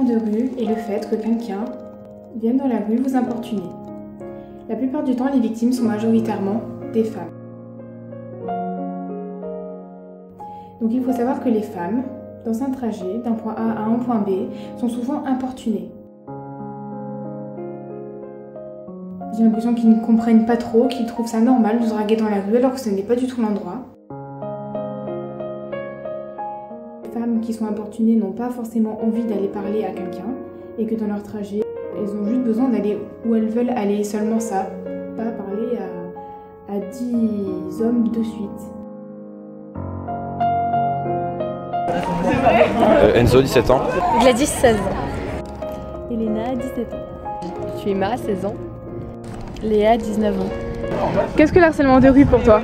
harcèlement de rue est le fait que quelqu'un vienne dans la rue vous importuner. La plupart du temps, les victimes sont majoritairement des femmes. Donc il faut savoir que les femmes, dans un trajet d'un point A à un point B, sont souvent importunées. J'ai l'impression qu'ils ne comprennent pas trop, qu'ils trouvent ça normal de se draguer dans la rue alors que ce n'est pas du tout l'endroit. Les femmes qui sont importunées n'ont pas forcément envie d'aller parler à quelqu'un et que dans leur trajet, elles ont juste besoin d'aller où elles veulent aller, seulement ça, pas parler à 10 hommes de suite. Enzo, 17 ans. Gladys, 16 ans. Elena, 17 ans. Je suis Emma, 16 ans. Léa, 19 ans. Qu'est-ce que le harcèlement de rue pour toi?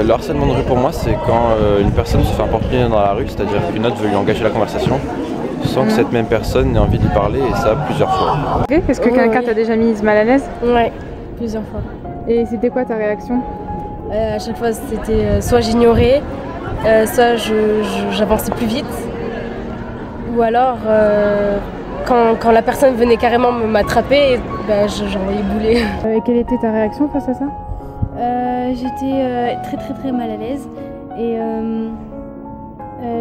Le harcèlement de rue pour moi, c'est quand une personne se fait importuner dans la rue, c'est-à-dire qu'une autre veut lui engager la conversation sans que cette même personne ait envie de lui parler, et ça plusieurs fois. Est-ce que quelqu'un t'a déjà mise mal à l'aise? Ouais, plusieurs fois. Et c'était quoi ta réaction? À chaque fois, c'était soit j'ignorais, soit j'avançais plus vite, ou alors quand la personne venait carrément m'attraper, j'envoyais bouler. Et quelle était ta réaction face à ça? J'étais très mal à l'aise et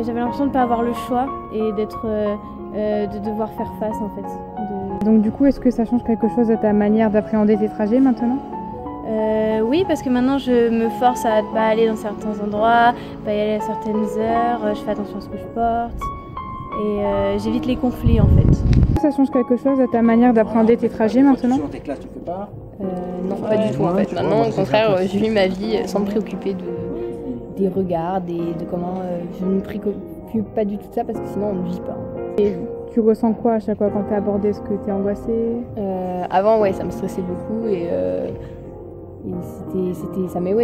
j'avais l'impression de ne pas avoir le choix et de devoir faire face en fait. Donc du coup, est-ce que ça change quelque chose à ta manière d'appréhender tes trajets maintenant? Oui, parce que maintenant je me force à ne pas aller dans certains endroits, pas y aller à certaines heures, je fais attention à ce que je porte et j'évite les conflits en fait. Ça change quelque chose à ta manière d'appréhender tes trajets maintenant? Non, pas du tout en fait. Maintenant, au contraire, je vis ma vie sans me préoccuper des regards, de comment je ne me préoccupe pas du tout de ça parce que sinon on ne vit pas. Et tu ressens quoi à chaque fois quand tu es abordée? Est-ce que tu es angoissée? Avant, ouais, ça me stressait beaucoup et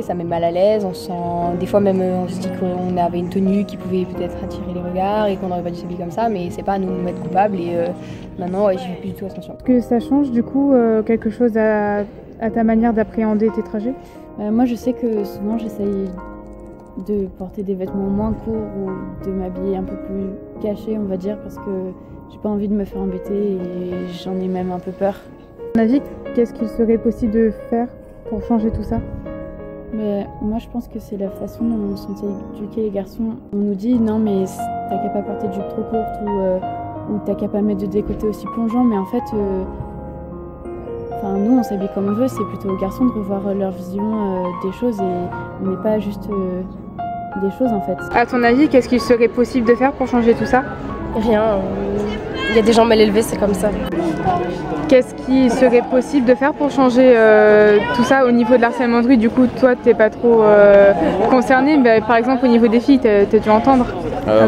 ça met mal à l'aise. On sent, des fois même, on se dit qu'on avait une tenue qui pouvait peut-être attirer les regards et qu'on n'aurait pas dû s'habiller comme ça, mais c'est pas à nous de nous mettre coupables et maintenant, ouais, je fais plus du tout attention. Est-ce que ça change du coup quelque chose à ta manière d'appréhender tes trajets? Moi, je sais que souvent j'essaye de porter des vêtements moins courts ou de m'habiller un peu plus caché, on va dire, parce que j'ai pas envie de me faire embêter et j'en ai même un peu peur. À ton avis, qu'est-ce qu'il serait possible de faire pour changer tout ça? Mais moi je pense que c'est la façon dont sont éduqués les garçons. On nous dit non mais t'as qu'à pas porter de jupe trop courte ou t'as qu'à pas mettre de décolleté aussi plongeant, mais en fait nous on s'habille comme on veut, c'est plutôt aux garçons de revoir leur vision des choses et on n'est pas juste des choses en fait. À ton avis, qu'est-ce qu'il serait possible de faire pour changer tout ça? Rien, il y a des gens mal élevés, c'est comme ça. Qu'est-ce qui serait possible de faire pour changer tout ça au niveau de l'harcèlement de rue? Du coup, toi, t'es pas trop concerné, mais par exemple au niveau des filles, t'as dû entendre?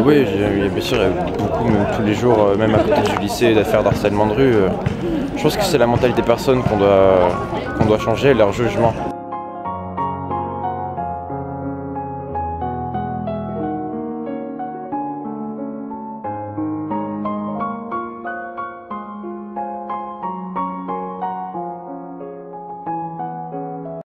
Oui, bien sûr, il y a beaucoup, même tous les jours, même à côté du lycée, d'affaires d'harcèlement de rue. Je pense que c'est la mentalité des personnes qu'on doit changer, leur jugement.